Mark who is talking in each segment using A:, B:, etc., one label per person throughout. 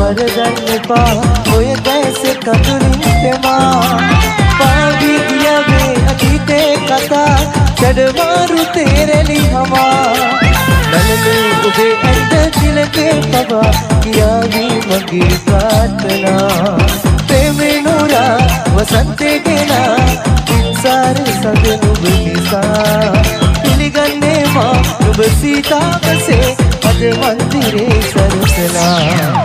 A: වරදන්න එපා ඔය දැස කඳුලින් තෙමා පාවී ගිය මේ අතීතේ කතා කඩමාරු තේරෙලි හමා නලලේ ඔබේ ඇඳ තිලකේ පවා කියාවි මගේ ප්‍රාර්ථනා ප්‍රේමේ නුරා වසන්තේ ගෙනා ඉන්සාර සඳ ඔබ නිසා පිළිගන්නේ මා ඔබ සීතාවසේ අද මන්දිරේ සරසලා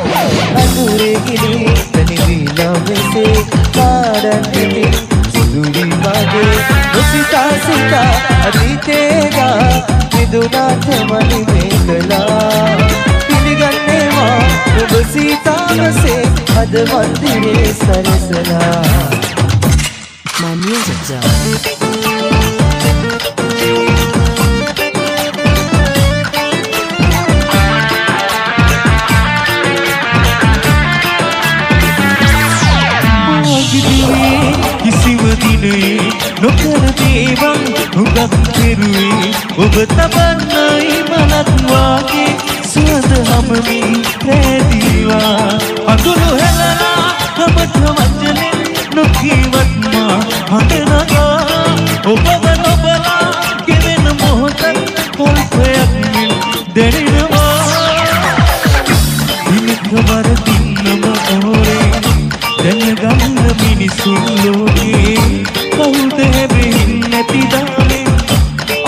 A: අඳුරේ ගිලි තනිවිලා මෙසේ පාඩන් පිටින් සිදුවි මගේ නොසිතා සිතා අතීතේදා විදුනාත මනි මේකලා පිළිගන්නේ මා ඔබ සීතාවසේ අද මන්දිරේ සරසලා My music zone. කිසිම දිනේ නොකර දේවල් උගත් කෙරුවේ ඔබ තබන්නයි මනත් වාගේ සුවඳ හමමින් රැඳීවා අඳුරු හැලලා අපට වචනේ නොකියවත් මා හඳනගා ඔබව නොබලා ගෙවෙන මොහොතක් පොල්පයක් මින් දැනෙනවා දිනකවර දින්නම ඕරේ දැනගන්න මිනිසුන් ලෝකේ කවුද හැබෙන්නේ නැති දාමේ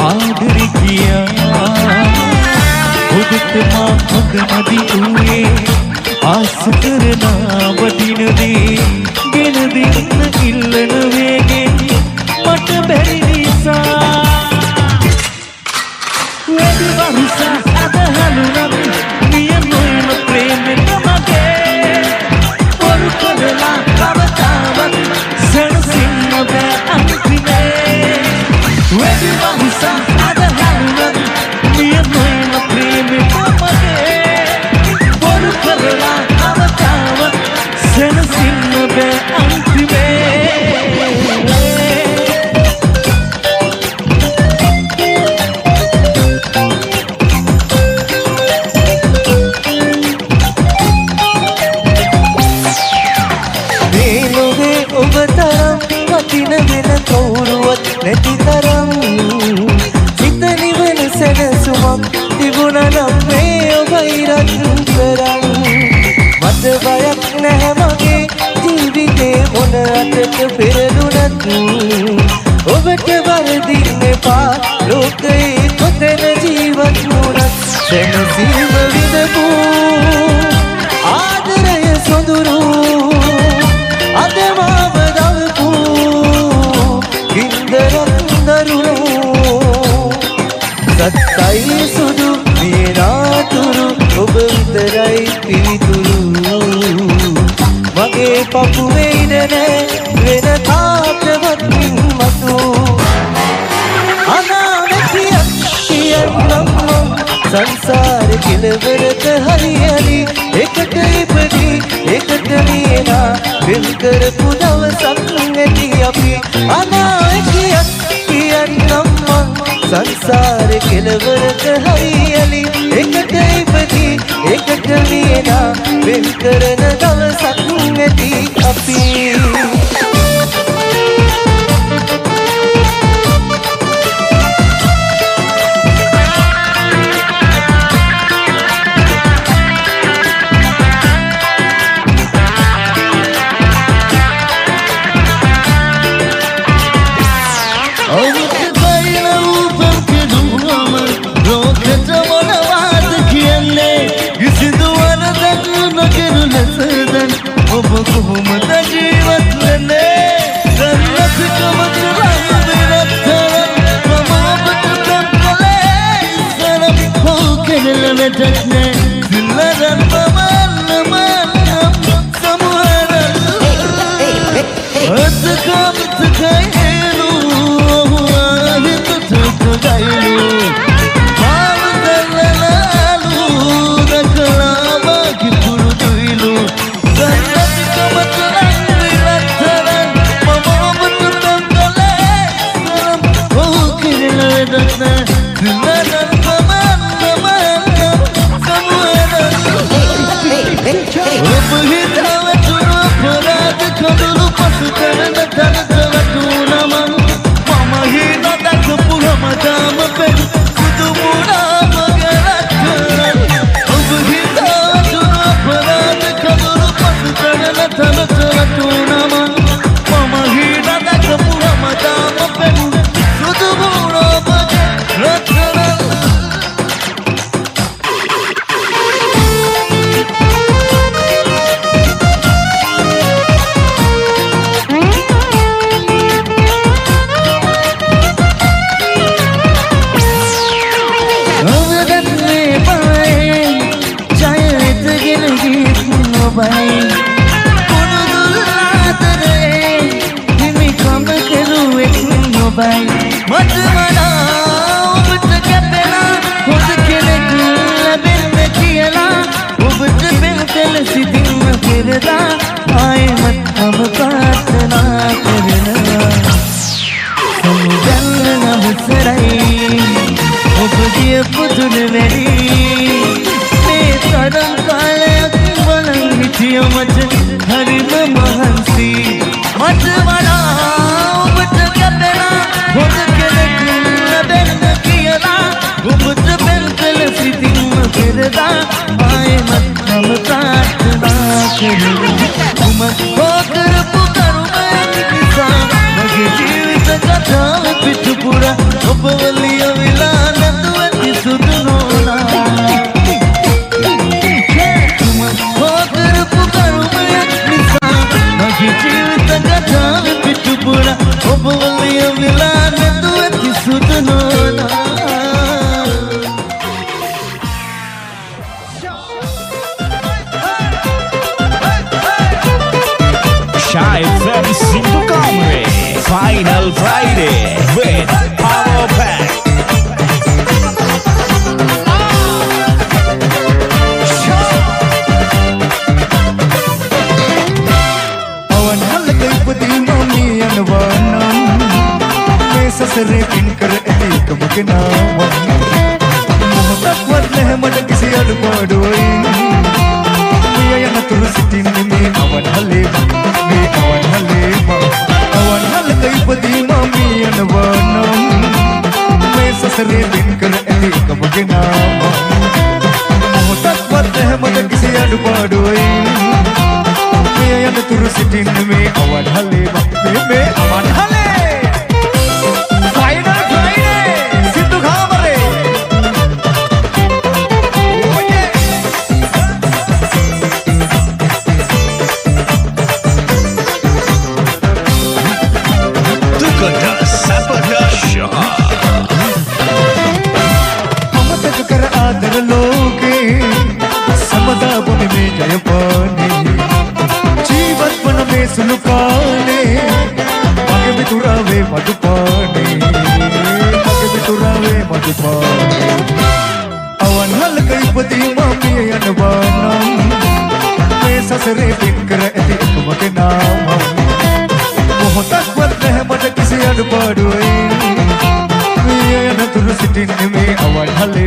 A: ආදරේ කියා ඔබට මා හොඳමදි උනේ ආස කරන වටින දේ ගෙන දෙන්න ඉල්ලන වේගෙන් මට බැරි නිසා වැඩි වරුසා අදහනුනත් මිය නොයන ප්‍රේමෙට මගේ පොරු කඩලා කවතාවත් සැනසෙන්න බෑ අන්තිමේ වැඩි වරුසා අදහනුනත් මිය නොයන ප්‍රේමෙට මගේ පොරු කඩලා කවතාවත් සැනසෙන්න බෑ අන්තිමේ කවුරුවත් නැති තරම් සිත නිවන සැනසුමක් තිබුණා නම් මේ ඔබයි රත්තරන් මට බයක් නැහැ මගේ ජීවිතේ මොන අතට පෙරළුණත් ඔබට වරදින්න එපා ලෝකේ කොතැන ජීවත් වුණත් සැනසීම විඳපු ආදරය සොඳුරු අද මාව දවපු සත්තයි සුදු විනාතුරු ඔබ විතරයි පිවිතුරු මගේ පපුවේ ඉඩනෑ වෙන තාප්‍රවත් මින්මතු අනාවැකියක් කියන්නම් සංසාර කෙලවරක හරියලි එකට ඉපදී එකට මියනා වෙන් කරපු දවසක් නැති අපි අනාවැකියක් කියන්නම් සංසාර කෙලවරක හරියලි එකට ඉපදී එකට මියනා වෙන් කරන දවසක් නැති අපි ඔබ කොහොමද ජීවත් වෙන්නේ සන්නසිකම තුලම විරත්තර මම ඔබට කම්කලේ සරම් හෝ කෙනෙල මෙතක්නේ සිල්ලරන් මමන්නම සමුහරන් අත්කමතකයි එලු හිතතකයිලු පාවදලලාලු දකලා වාකි පුරුදුයිලු පුදුන වෙරි මේ තරම් කාලයක් බලන් හිටිය මචන් හරිම මහන්සි මට වඩා ඔබට කැපෙනා හොඳ කෙනෙක් ලැබෙන්න කියලා ඔබට බැල් කළ සිතින්ම පෙරදා ආයෙමත් මම ප්‍රාර්ථනා කරමි උම හෝ කරපු කරුණයක් නිසා මගේ ජීවිත කතාව පිටුපුරා ඔබ ලියවිලා නැතුව කිසුදු නෝනා උම හෝ කරපු කරුණයක් නිසා මගේ ජීවිත කතාව පිටුපුරා ඔබ ලියවිලා නැතුව කිසුදු නෝනා
B: Shy FM Sindhu Kamre Final Friday with Power Pack.
C: awan halgai pati mami anwanam me sasre pin kar ek muknaam mohtak wadle mad kisi adpadoi yana tur sitin me awan halgai pati mami anwanam me sasre pin kar ek muknaam mohtak wadle mad kisi adpadoi yana tur sitin me awan hale Final Friday Sindhu Kamre oh yeah
B: Dukada Sapada Shah.
C: amatak kar aadar loge samada bune me jay pane jeevat ban me sulukane mage biturave madupane awan halgai pati mami anwanam me sasre pin kar ek mage naam mohtak wadle mad kisi adpadoi yana tur sitin me awan hale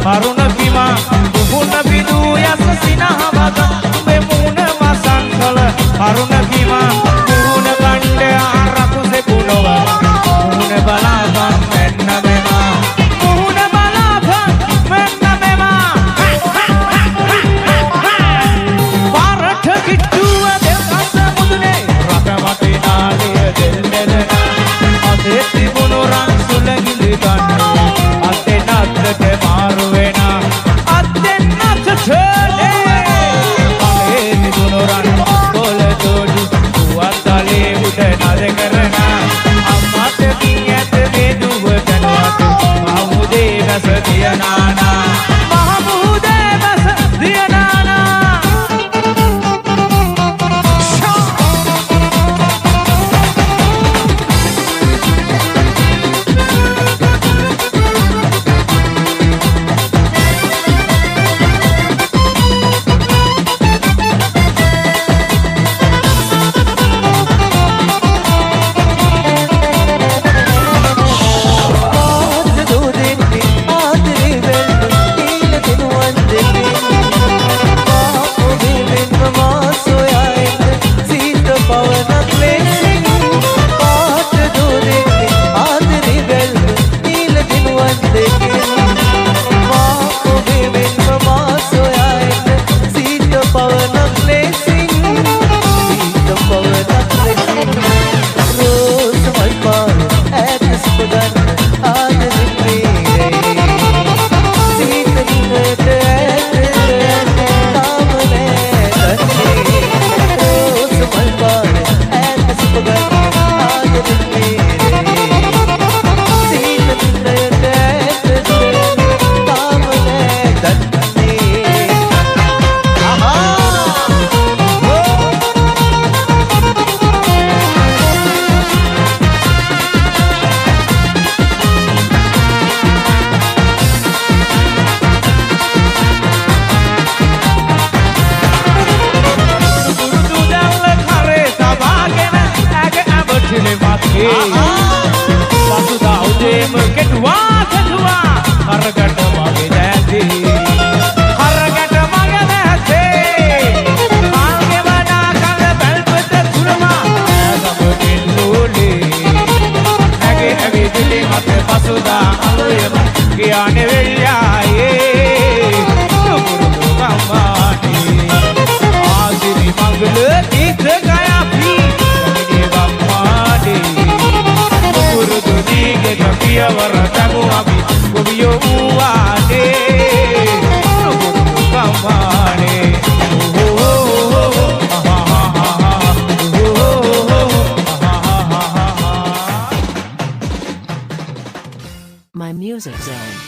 B: Haruna Bima, Buhuna Bidu Yasasina Hamada, Bemuna Masankala, Haruna Bima, Buhuna Kande Araku Sekunova, Buhuna Balavan, Menna Bema, Buhuna Balavan, Menna Bema, Paratha Kittu Devasa Mudune, Rakamati Nali Del Medena, Adeti Bunuran Sulagili Gandhi, Atenat Maruvena, Atenat Chole, Aleni Bunuran, Kole Dodu, Tuatale Udanade Karana, Amate Biyat Bedu Vatanwatu, Mahude Nasadiyanana, Mahude Nasadiyanana. පසුදා උදේම කෙටුවා කරකට මගේ දැතේ කරකට මගේ දැතේ කාල්ගේ වඩා කල බල්පත තුරමා ගමකින් ලෝලේ නැගේ ඇවිදිලි මත පසුදා අලුයම කියන්නේ වෙල්යායේ නුඹුරු ගම්මානේ ආසිරි මංගල තීත්‍ර ගයාපි ගමිනේ ගම්මානේ නුඹුරු දුදීගේ ගපියවර තගු අපි ගොවියෝ වූවානේ නුඹුරු ගම්මානේ
D: My Music Zone.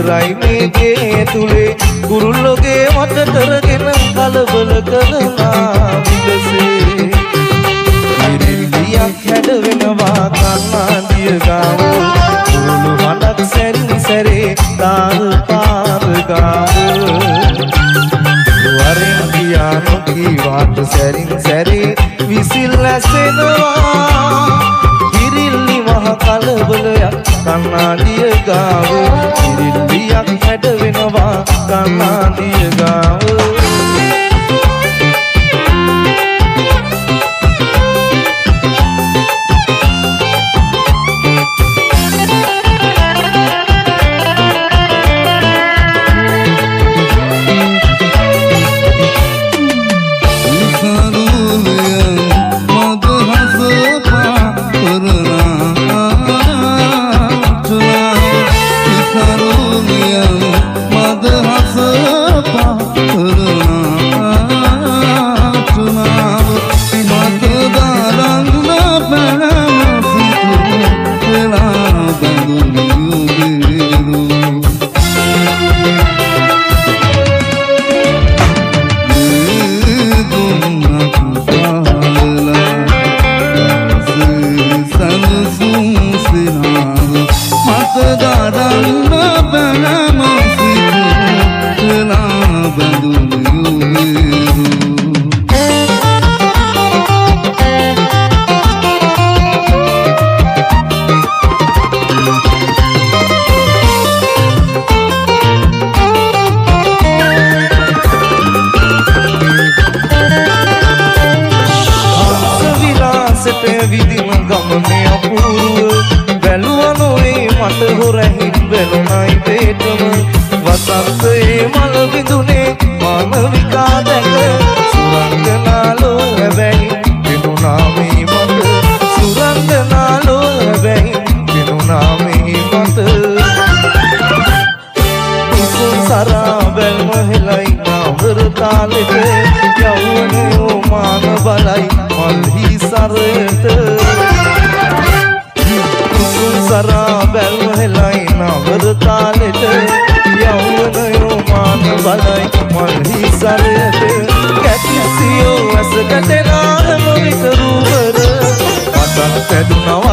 A: විතරයි මේකේ තුලේ කුරුල්ලෝගේ මත කරගෙන කලබල කරනා විදසේ ඉරිලියක් හැඩ වෙනවා කන්නාදිය ගාව කුරුළු හඬක් සැරින් සැරේ තාර පාර ගාව වරින් කියානු කීවාට සැරින් සැරේ විසිල් ඇසෙනවා ඉරිලි මහ කලබලයක් කන්නාදිය ගාව ඉරිලියක් හැඩ වෙනවා කන්නාදිය ගාව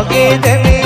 A: Wage dene